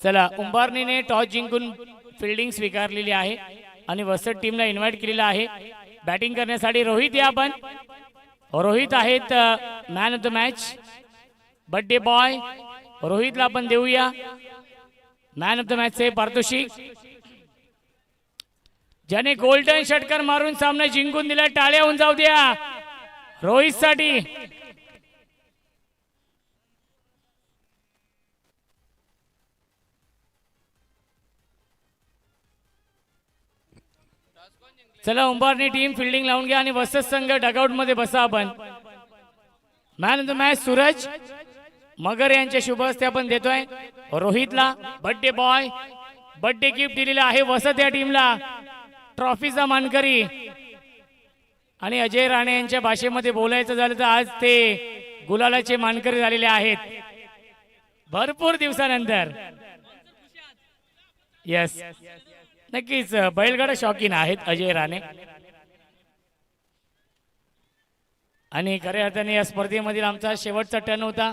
चला, उंबारणीने टॉस जिंकून फिल्डिंग स्वीकारलेली आहे आणि वसत टीमला इन्व्हाइट केलेला आहे बॅटिंग करण्यासाठी. रोहित या आपण, रोहित आहेत man of the match, birthday boy रोहितला आपण देऊया मॅन ऑफ द मॅचचे पारितोषिक, ज्याने गोल्डन षटकार मारून सामना जिंकून दिला. टाळ्या होऊन जाऊ द्या रोहित साठी. चला, उंबारणी टीम फिल्डिंग लावून घ्या आणि वसत संघ डगआउट मध्ये बसा. आपण man of the match Suraj Magar यांच्या शुभ हस्ते आपण देतोय रोहितला बर्थडे बॉय. बर्थडे गिफ्ट दिलेला आहे वसत या टीमला, ट्रॉफीचा मानकरी. आणि अजय राणे यांच्या भाषेमध्ये बोलायचं झालं तर आज ते गुलालाचे मानकरी झालेले आहेत भरपूर दिवसानंतर. यस, नक्कीच बैलगाडा शौकीन आहेत अजय राणे. आणि खऱ्या अर्थाने या स्पर्धेमधील आमचा शेवटचा टर्न होता.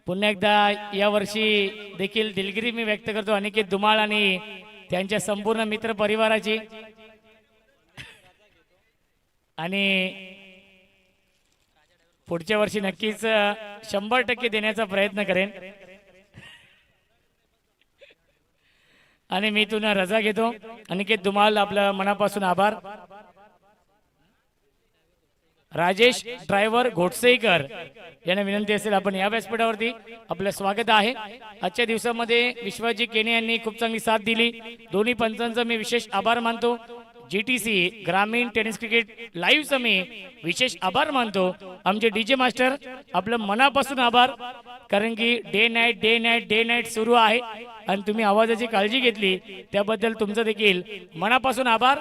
पुन्हा एकदा या वर्षी देखील दिलगिरी मी व्यक्त करतो अनिकेत धुमाळ आणि त्यांच्या संपूर्ण मित्र परिवाराची. आणि पुढच्या वर्षी नक्कीच 100% देण्याचा प्रयत्न करेन. आणि मी तुला रजा घेतो. अनिकेत धुमाळ, आपलं मनापासून आभार. राजेश ड्रायव्हर घोटसेकर यांना विनंती असेल आपण या व्यासपीठावरती आपलं स्वागत आहे. आजच्या दिवसामध्ये विश्वजी केने यांनी खूप चांगली साथ दिली. दोन्ही पंचांचा मी विशेष आभार मानतो. जीटीसी ग्रामीण टेनिस क्रिकेट लाईव्हचा मी विशेष आभार मानतो. आमचे डीजे मास्टर, आपलं मनापासून आभार, कारण की डे नाईट सुरू आहे आणि तुम्ही आवाजाची काळजी घेतली त्याबद्दल तुमचं देखील मनापासून आभार.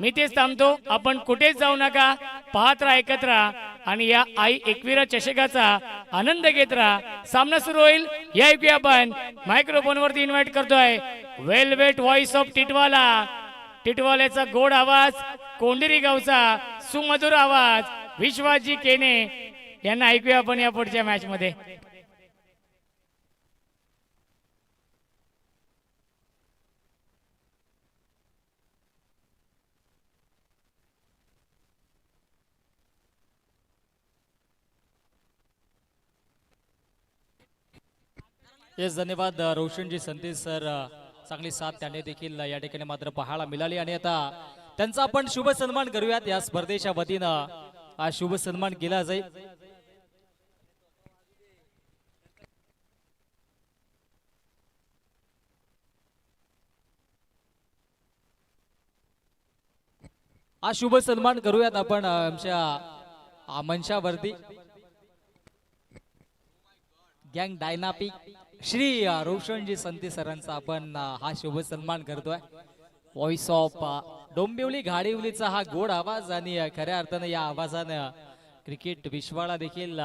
मी तेच थांबतो. आपण कुठेच जाऊ नका, पाहत राहा, ऐकत राहा आणि या आई एकविरा चषकाचा आनंद घेत राहा. सामना सुरू होईल. या ऐकूया आपण मायक्रोफोनवरती इन्व्हाइट करतोय वेलवेट व्हॉइस ऑफ टिटवाला. टिटवाल्याचा गोड आवाज, कोंडिरी गावचा सुमधुर आवाज विश्वाजी केने यांना ऐकूया आपण या पुढच्या मॅच मध्ये. येस, धन्यवाद रोशनजी संदेश सर. चांगली साथ त्याने देखील या ठिकाणी मात्र पाहायला मिळाली. आणि आता त्यांचा आपण शुभ सन्मान करूयात. या स्पर्धेच्या वतीनं हा शुभ सन्मान केला जाईल. हा शुभ सन्मान करूयात आपण आमच्या मंचावरती गँग डायनामिक श्री रोशनजी संते सरांचा आपण हा शुभ सन्मान करतोय. व्हॉइस ऑफ डोंबिवली घाडिवलीचा हा गोड आवाज आणि खऱ्या अर्थानं या आवाजानं क्रिकेट विश्वाला देखील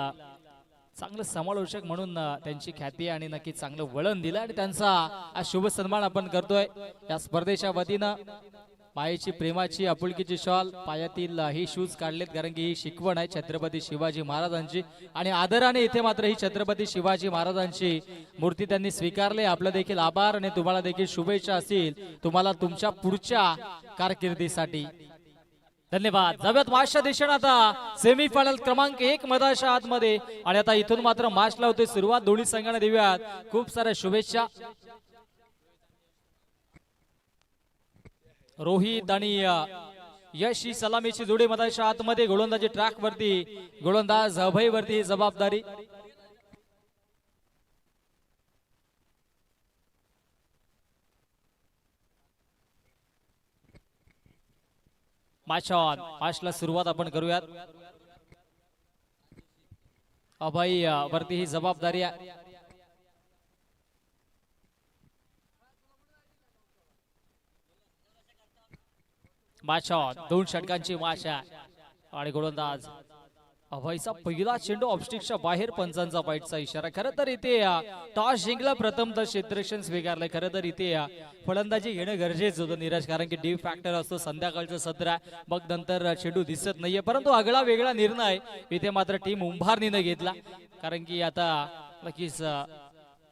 चांगलं समालोचक म्हणून त्यांची ख्याती आणि नक्की चांगलं वळण दिलं आणि त्यांचा हा शुभ सन्मान आपण करतोय या स्पर्धेच्या वतीनं. पायाची प्रेमाची आपुलकीची शॉल, पायातील ही शूज काढलेत कारण की ही शिकवण आहे छत्रपती शिवाजी महाराजांची आणि आदराने इथे मात्र ही छत्रपती शिवाजी महाराजांची मूर्ती त्यांनी स्वीकारले. आपलं देखील आभार आणि तुम्हाला देखील शुभेच्छा असतील तुम्हाला तुमच्या पुढच्या कारकिर्दीसाठी. धन्यवाद. जाऊयात मार्चच्या दिशेने आता सेमीफायनल क्रमांक 1 मधाच्या आतमध्ये आणि आता इथून मात्र मार्च लावते सुरुवात. दोन्ही संघांना देऊयात खूप साऱ्या शुभेच्छा. रोहित आणि यश ही सलामीची जोडी मधाच्या आतमध्ये. गोलंदाजी ट्रॅक वरती, गोलंदाज अभय वरती जबाबदारी. मॅचला सुरुवात आपण करूयात. अभय वरती ही जबाबदारी आहे. दोन षटकांची माशा आणि गोलंदाज अभयचा पहिला चेंडू ऑफस्टिकच्या बाहेर. पंचांचा वाईटचा इशारा. खरं तर इथे टॉस जिंकला, प्रथम तर क्षेत्ररक्षण स्वीकारलं. खरं तर इथे फलंदाजी घेणं गरजेचं होतं नीरज, कारण की डी फॅक्टर असतो. संध्याकाळचं सत्र मग नंतर चेंडू दिसत नाहीये, परंतु आगळा वेगळा निर्णय इथे मात्र टीम उंभारणीनं घेतला. कारण की आता नक्कीच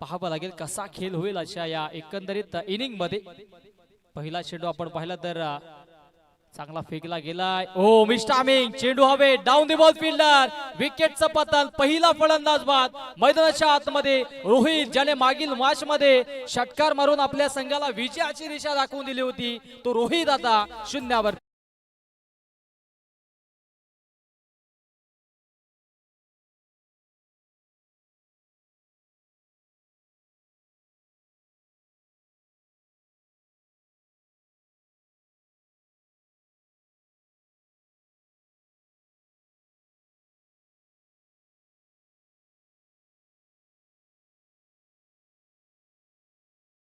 पाहावं लागेल कसा खेळ होईल अशा या एकंदरीत इनिंग मध्ये. पहिला चेंडू आपण पाहिला तर चांगला फेकला गेलाय. ओ मिस्टामिंग चेंडू हवे डाऊन दी बॉल फिल्डर विकेटचं पतन. पहिला फलंदाज बाद मैदानाच्या आतमध्ये रोहित, ज्याने मागील मॅच मध्ये षटकार मारून आपल्या संघाला विजयाची दिशा दाखवून दिली होती, तो रोहित आता शून्यावर.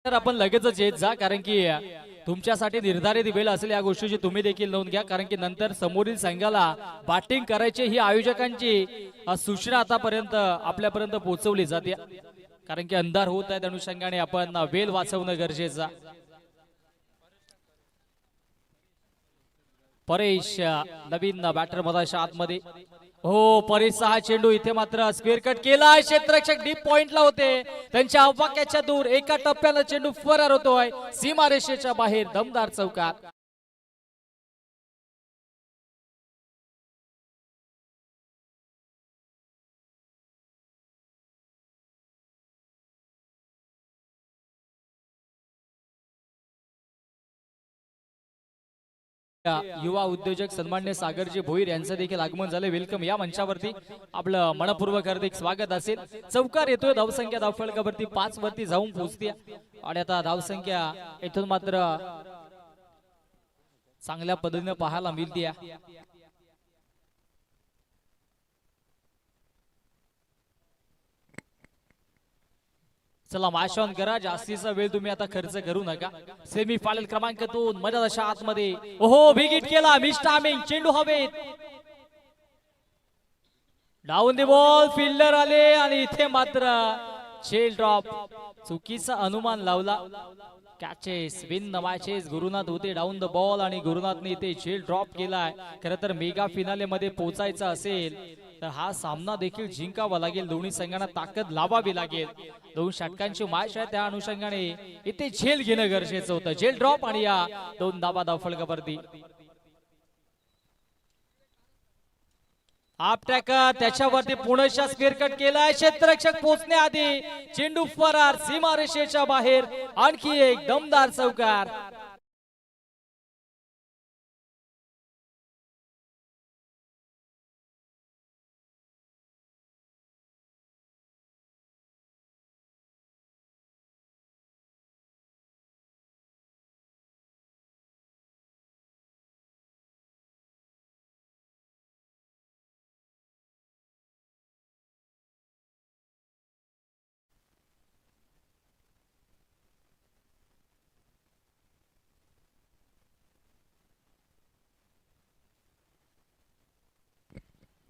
तर आपण लगेचच येत जा, कारण की तुमच्यासाठी निर्धारित वेळ असेल या गोष्टीची तुम्ही देखील नोंद घ्या, कारण की नंतर समोरील संघाला बॅटिंग करायची ही आयोजकांची सूचना आतापर्यंत आपल्यापर्यंत पोहोचवली जाते, कारण की अंधार होत आहे. त्या अनुषंगाने आपण वेळ वाचवणं गरजेचं. परेश नवीन बॅटर मधाच्या आतमध्ये. हो परेशचा हा चेंडू इथे मात्र स्क्वेअर कट केला. क्षेत्ररक्षक डीप पॉइंटला होते, त्यांच्या अवाक्याच्या दूर एका टप्प्यानं चेंडू फरार होतोय सीमारेषेच्या बाहेर. दमदार चौकार. युवा उद्योजक सन्मान्य सागरजी भोईर यांचं देखील आगमन झाले. वेलकम. या मंचावरती आपलं मनपूर्वक हार्दिक स्वागत असेल. चौकार येतोय. धावसंख्या धावफलकावरती 5 वरती जाऊन पोहोचते आणि आता धावसंख्या इथून मात्र चांगल्या पद्धतीने पाहायला मिळते. चला मॅच ऑन करा. जास्तीचा वेळ तुम्ही आता खर्च करू नका. सेमी फायनल क्रमांक 2 मैदानाच्या आतमध्ये. ओहो विकेट केला. मिस्टामिंग चेंडू हवेत. डाऊन दी बॉल फिल्डर आले आणि इथे मात्र झेल ड्रॉप. चुकीचा अनुमान लावला. Catches win the matches. Gurunath होते डाऊन द बॉल आणि गुरुनाथने इथे झेल ड्रॉप केलाय. खरं तर मेगा फिनाले मध्ये पोहोचायचं असेल तर हा सामना देखील जिंकावा लागेल. दोन्ही संघांना ताकद लावावी लागेल. 2 षटकांची मॅच आहे, त्या अनुषंगाने इथे झेल घेणं गरजेचं होतं. झेल ड्रॉप आणि या 2 धावा धावफलकावरती. आप ट्रॅकर त्याच्यावरती पुनश्च स्क्वेअर कट केलाय. क्षेत्ररक्षक पोहोचण्याआधी चेंडू फरार सीमारेषेच्या बाहेर. आणखी एक दमदार चौकार.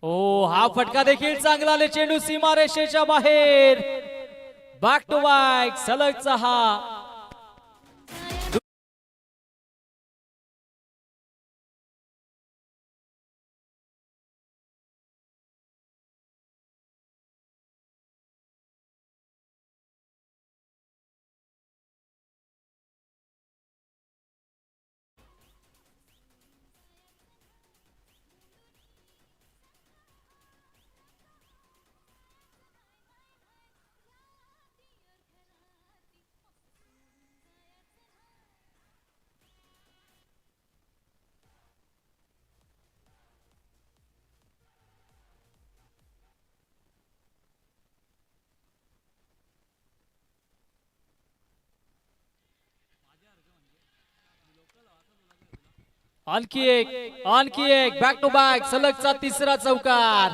ओ हा फटका देखील चांगला आले. चेंडू सीमारेषेच्या बाहेर. बॅक टू बॅक सलगचा हा आणखी एक बॅक टू बॅक सलगचा तिसरा चौकार.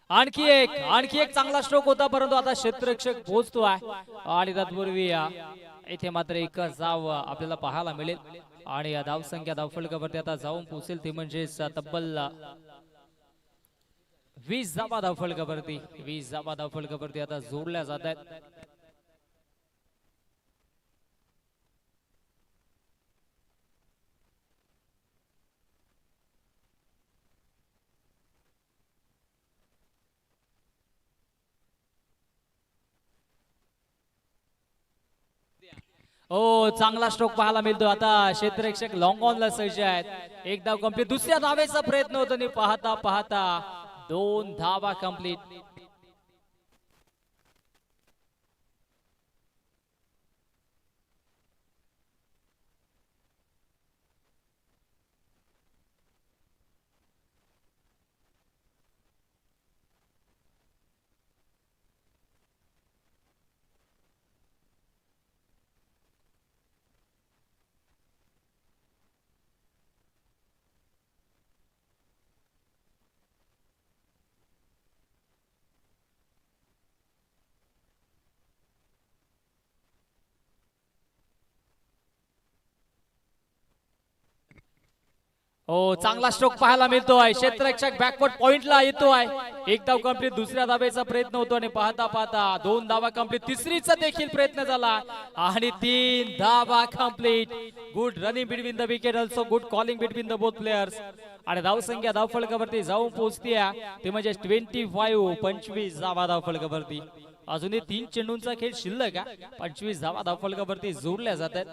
आणखी एक चांगला स्ट्रोक होता, परंतु आता क्षेत्ररक्षक पोहोचतोय आणि तत्पूर्वी इथे मात्र एकच धाव आपल्याला पाहायला मिळेल आणि या धावसंख्या धावफलकावरती आता जाऊन पोहोचेल ती म्हणजेच तब्बल 20 धावा धावफलकावरती आता जोडल्या जात आहेत. हो, चांगला स्ट्रोक पाहायला मिळतो. आता क्षेत्ररक्षक लॉंग ऑनला सज्ज आहेत. एक धाव कंप्लीट, दुसऱ्या धावेचा प्रयत्न होतो आणि पाहता पाहता 2 धावा कंप्लीट. हो, चांगला स्ट्रोक पाहायला मिळतोय. क्षेत्ररक्षक बॅकवर्ड पॉइंटला येतोय. एक धाव कंप्लीट, दुसऱ्या धावेचा प्रयत्न होतो आणि पाहता पाहता 2 धावा कंप्लीट, तिसरीचा देखील प्रयत्न झाला आणि 3 धावा complete. Good running between the wicket, also good calling between the both players. आणि धावसंख्या धावफलकावरती जाऊन पोहोचते ते म्हणजे 25 धावा धावफलकावरती. अजूनही 3 चेंडूंचा खेळ शिल्लक आहे. 25 धावा धावफलकावरती जोडल्या जातात.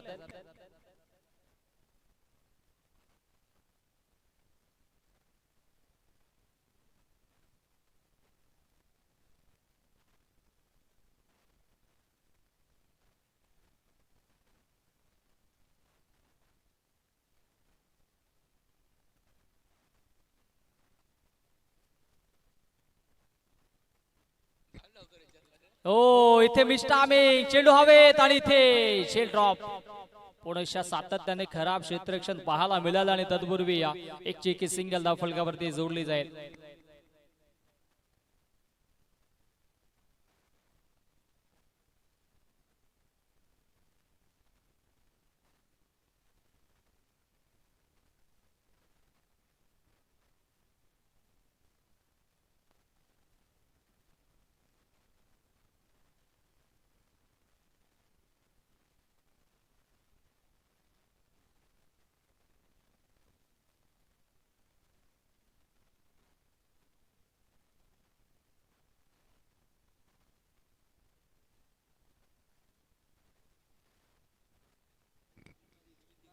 हो, इथे मिस्टामिंग चेंडू हवेत आणि इथे शेल ड्रॉप. पुढच्या सातत्याने खराब क्षेत्ररक्षण पाहायला मिळालं आणि तत्पूर्वी एक चेकी सिंगल धावफलकावरती जोडली जाईल.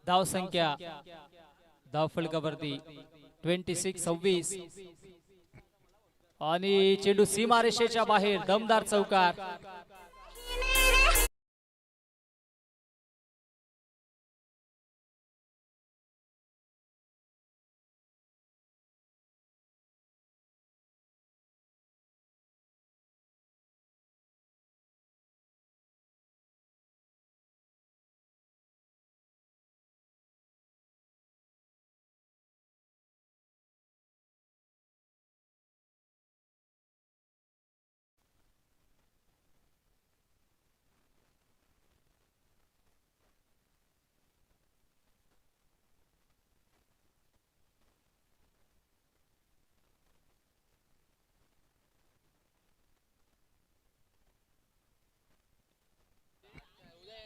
धावसंख्या धावफलकावरती 26 आणि चेंडू सीमारेषेच्या बाहेर, दमदार चौकार.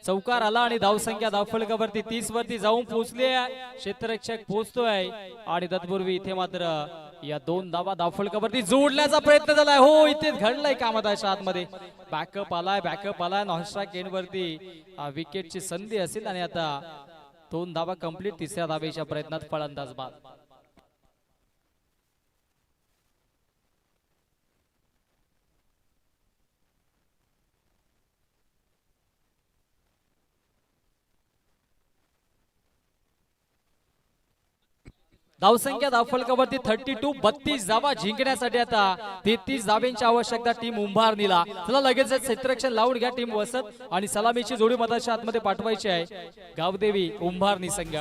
चौकार आला आणि धावसंख्या धावफलकावरती 30 वरती जाऊन पोहोचले. क्षेत्ररक्षक पोहोचतोय आणि तत्पूर्वी इथे मात्र या 2 धावा धावफलकावरती जोडण्याचा प्रयत्न झालाय. हो, इथेच घडलाय कामताच्या आतमध्ये. बॅकअप आलाय नॉनस्ट्राइक एंड वरती विकेटची संधी असेल आणि आता 2 धावा कंप्लीट. तिसऱ्या धावेच्या प्रयत्नात फलंदाज बाद. धावसंख्या धावफलकावरती 32 धावा जिंकण्यासाठी आता 33 धावांची आवश्यकता टीम उंभारनीला. चला लगेच क्षेत्ररक्षण लावून घ्या टीम वसत आणि सलामीची जोडी मताच्या आतमध्ये पाठवायची आहे गावदेवी उंभारनी संघ.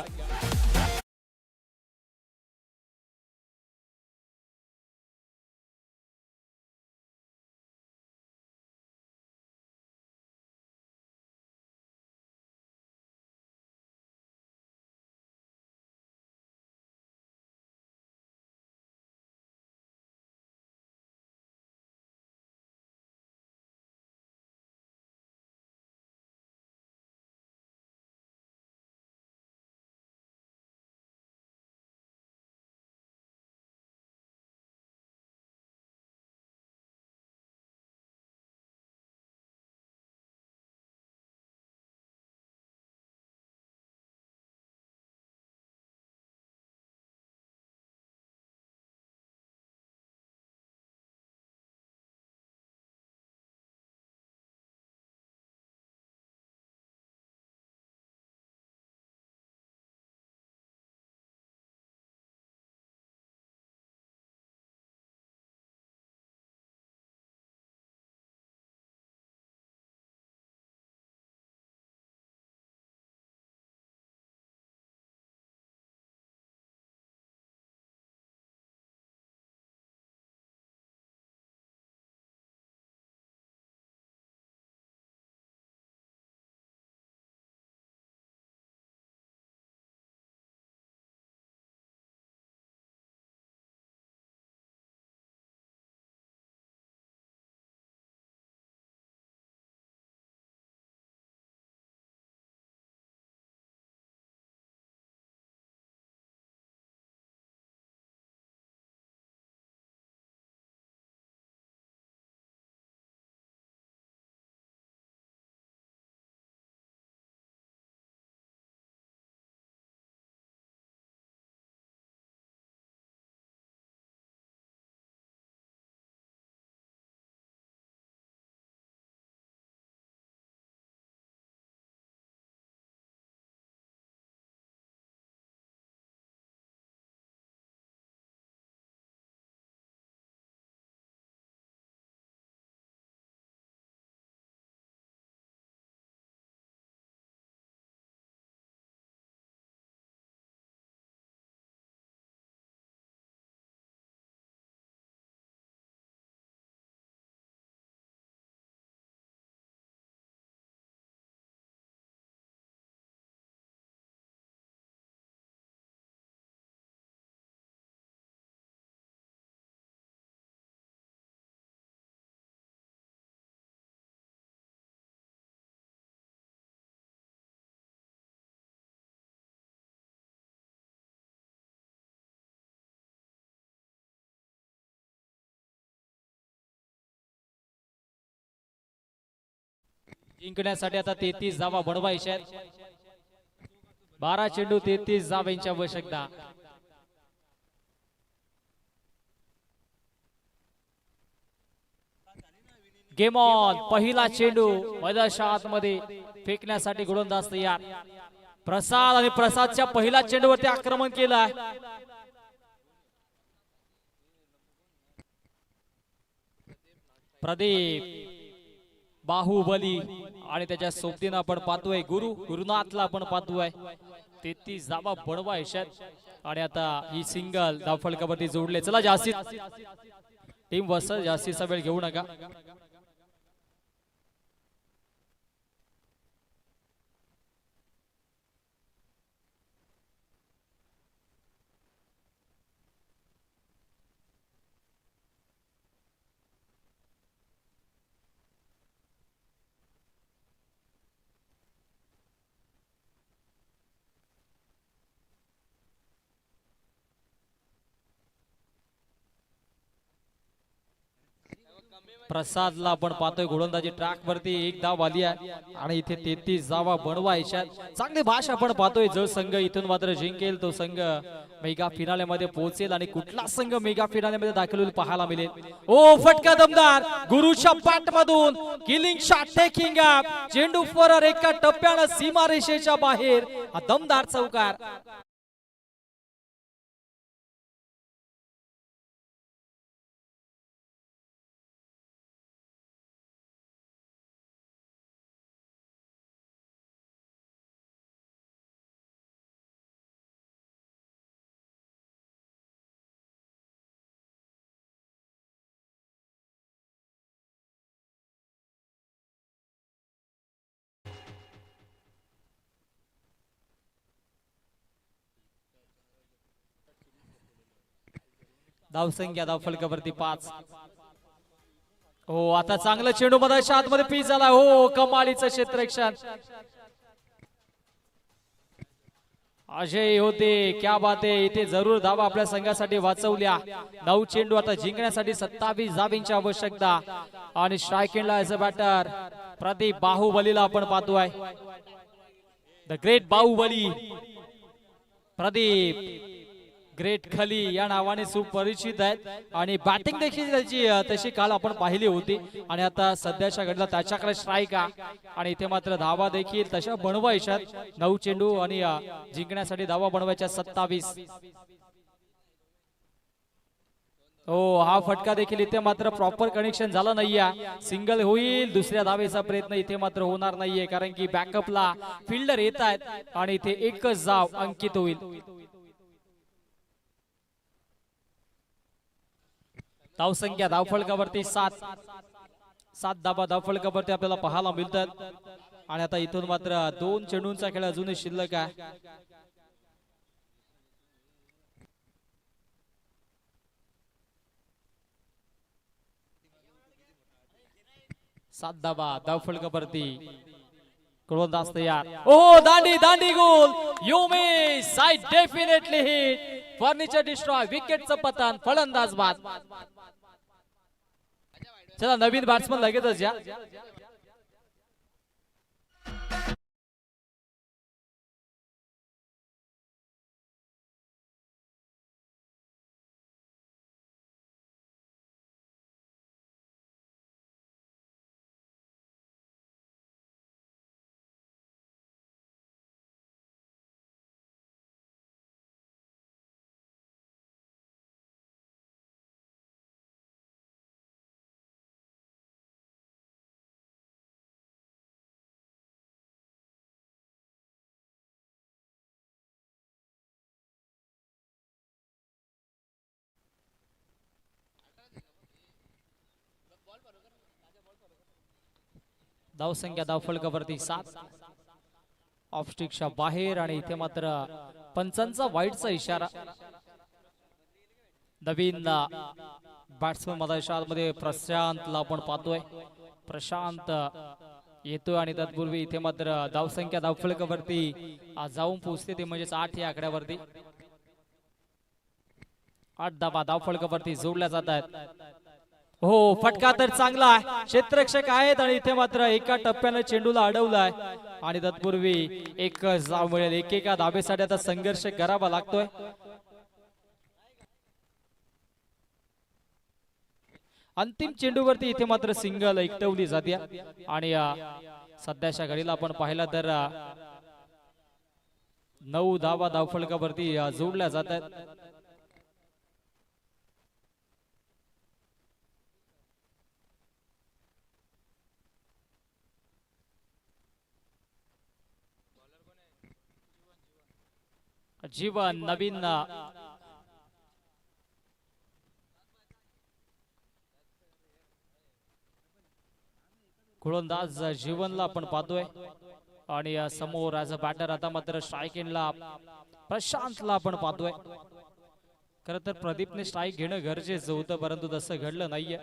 जिंकण्यासाठी आता 33 धावा बनवायच्या आहेत. 12 चेंडू 33 धावांची आवश्यकता. Game on. पहिला चेंडू मैदानाच्या आतमध्ये फेकण्यासाठी गोलंदाज तयार. प्रसाद आणि प्रसादच्या पहिल्या चेंडूवरती आक्रमण केलं आहे. प्रदीप बाहुबली आणि त्याच्या सोबतीनं आपण पाहतोय गुरुनाथला आपण पाहतोय. 33 धावा बनवायच्या आणि आता ही सिंगल धावफलकावरती जोडले. चला जास्तीत टीम वर्सेस जास्तीचा वेळ घेऊ नका. प्रसादला आपण पाहतोय गोलंदाजी ट्रॅक वरती एक धाव आली आहे आणि इथे 33 धावा बनवायच्या. चांगली भाषा आपण पाहतोय. जो संघ इथून मात्र जिंकेल तो संघ मेगा फिनाले मध्ये पोहोचेल आणि कुठला संघ मेगा फिनाले मध्ये दाखल होईल पाहायला मिळेल. ओ फटका दमदार गुरुच्या बॅट मधून किलिंग शॉट टेकिंग अप. चेंडू फॉर एका टप्प्यानं सीमारेषेच्या बाहेर हा दमदार चौकार. धावसंख्या धावफलकावरती 5. हो आता चांगलं चेंडू मधाच्या आतमध्ये पीच झाला. हो कमालीचं क्षेत्ररक्षण. अजय होते क्या बात आहे. इथे जरूर धावा आपल्या संघासाठी वाचवल्या. 9 चेंडू आता जिंकण्यासाठी 27 धावांची आवश्यकता आणि स्ट्रायकिंगला एज अ बॅटर प्रदीप बाहुबलीला आपण पाहतोय. The great Baahubali Pradeep great Khali या नावाने सुपरिचित आहेत आणि बॅटिंग देखील त्याची तशी काल आपण पाहिली होती आणि आता सध्याच्या घडीला त्याच्याकडे स्ट्राईक आहे आणि इथे मात्र धावा देखील तशा बनवायच्या. 9 चेंडू आणि जिंकण्यासाठी धावा बनवायच्या 27. हो हा फटका देखील इथे मात्र प्रॉपर कनेक्शन झालं नाहीये. सिंगल होईल. दुसऱ्या धावेचा प्रयत्न इथे मात्र होणार नाहीये कारण की बॅकअपला फिल्डर येत आहेत आणि इथे एकच धाव अंकित होईल. धावसंख्या धावफलकावरती 7 धावा धावफलकावरती आपल्याला पाहायला मिळतात आणि आता इथून मात्र 2 चेंडूंचा खेळ अजूनही शिल्लक आहे. सात धावा धावफलकावरती गोलंदाज तयार. ओ दांडी गोल. You may side definitely hit. Furniture destroy. विकेटचं पतन. फलंदाज बाद. चला नवीन बॅट्समन लगेचच या. धावसंख्या धावफलकावरती 7. ऑफस्टिकच्या बाहेर आणि इथे मात्र पंचांचा वाईटचा इशारा. नवीन बॅट्समन मध्ये प्रशांतला आपण पाहतोय. प्रशांत येतोय आणि तत्पूर्वी इथे मात्र धावसंख्या धावफलकावरती जाऊन पोहोचते ते म्हणजेच 8 या आकड्यावरती. 8 धावा धावफलकावरती जोडल्या जात आहेत. हो, फटका तर चांगला आहे, क्षेत्ररक्षक आहेत आणि इथे मात्र एका टप्प्यानं चेंडूला अडवलाय आणि तत्पूर्वी एक धाव मिळेल. एकेका धाबेसाठी आता संघर्ष करावा लागतोय. अंतिम चेंडूवरती इथे मात्र सिंगल एकटवली जाते आणि सध्याच्या घडीला आपण पाहिला तर 9 धावा धावफलकावरती जोडल्या जात आहेत. जीवन नवीन गोलंदाज जीवनला आपण पाहतोय आणि समोर ॲज अ बॅटर आता मात्र स्ट्राईक एंडला प्रशांतला आपण पाहतोय. खर तर प्रदीपने स्ट्राईक घेणं गरजेचं होतं, परंतु तसं घडलं नाहीये.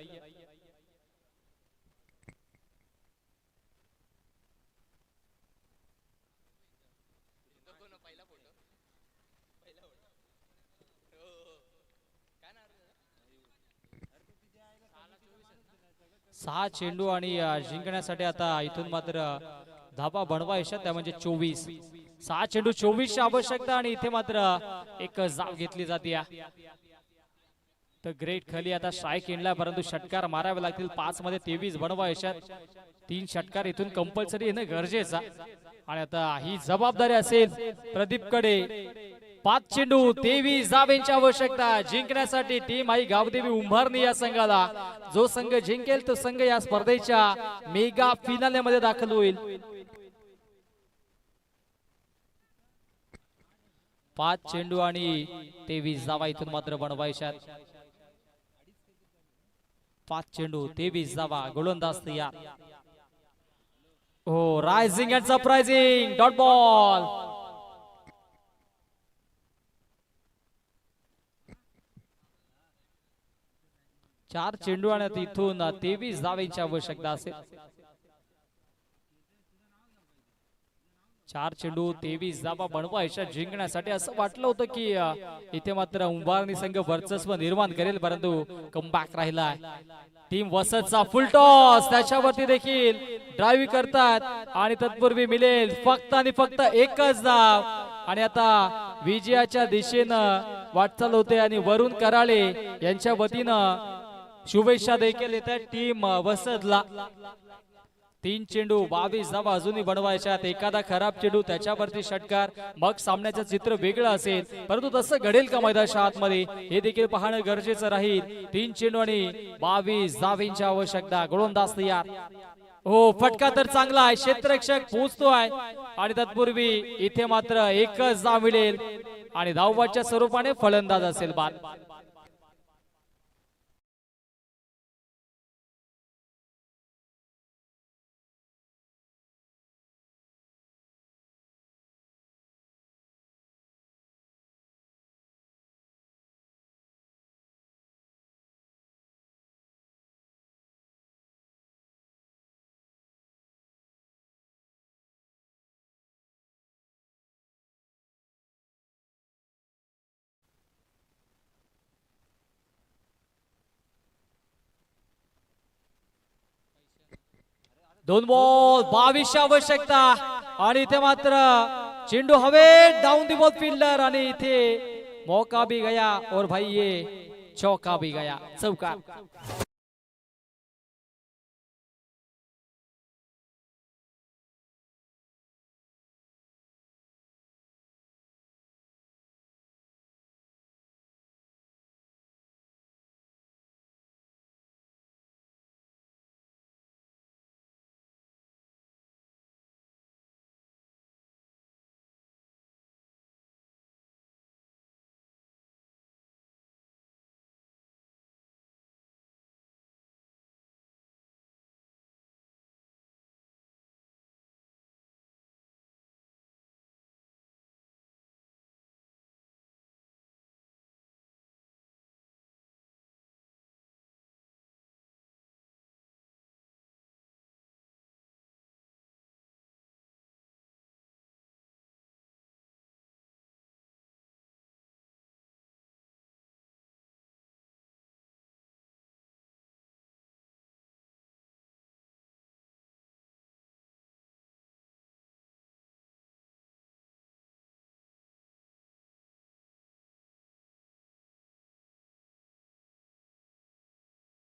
सहा चेंडू आणि जिंकण्यासाठी आता इथून मात्र धाबा बनवायच्या, त्या म्हणजे 24. 6 चेंडू 24 ची आवश्यकता आणि इथे मात्र एक जाव घेतली जाते. तर ग्रेट खाली आता स्ट्राईक एंडला, परंतु षटकार मारावे लागतील. 5 मध्ये 23 बनवायच्या. 3 षटकार इथून कंपल्सरी येणं गरजेचा आणि आता ही जबाबदारी असेल प्रदीपकडे. 5 चेंडू 23 धावांची आवश्यकता जिंकण्यासाठी. टीम आई गावदेवी उंभारणी या संघाला. जो संघ जिंकेल तो संघ या स्पर्धेच्या मेगा फिनाले मध्ये दाखल होईल. 5 चेंडू आणि 23 धावा इथून मात्र बनवायच्या. 5 चेंडू 23 धावा. गोलंदाज तयार. हो, rising and surprising dot ball. चार चेंडू आणि तिथून 23 धावांची आवश्यकता असेल. 4 चेंडू 23 धावा बनवायच्या जिंकण्यासाठी. असं वाटलं होतं की इथे मात्र उंबारणी संघ वर्चस्व निर्माण करेल, परंतु कमबॅक राहिलाय. टीम वसतचा फुल टॉस, त्याच्यावरती देखील ड्राईव्ह करतात आणि तत्पूर्वी मिळेल फक्त आणि फक्त एकच धाव आणि आता विजयाच्या दिशेनं वाटचाल होते आणि वरुण कराळे यांच्या वतीनं शुभेच्छा देखील येतात टीम वसतला. 3 चेंडू 22 धावा अजूनही बनवायच्यात. एखादा खराब चेंडू त्याच्यावरती षटकार, मग सामन्याचं चित्र वेगळं असेल, परंतु तसं घडेल का मैदानाच्या आतमध्ये हे देखील पाहणं गरजेचं राहील. 3 चेंडू आणि 22 धावांची आवश्यकता. गोलंदाज तयार. हो, फटका तर चांगला आहे, क्षेत्ररक्षक पोहोचतोय आणि तत्पूर्वी इथे मात्र एकच धाव मिळेल आणि धावबादच्या स्वरूपाने फलंदाज असेल बाद. दोन बॉल 22 आवश्यकता आणि इथे मात्र चेंडू हवे डाउन दी बॉल फिल्डर आणि इथे मौका भी गया और भाई ये चौका भी गया. चौकार.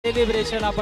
सेलिब्रेशन आपण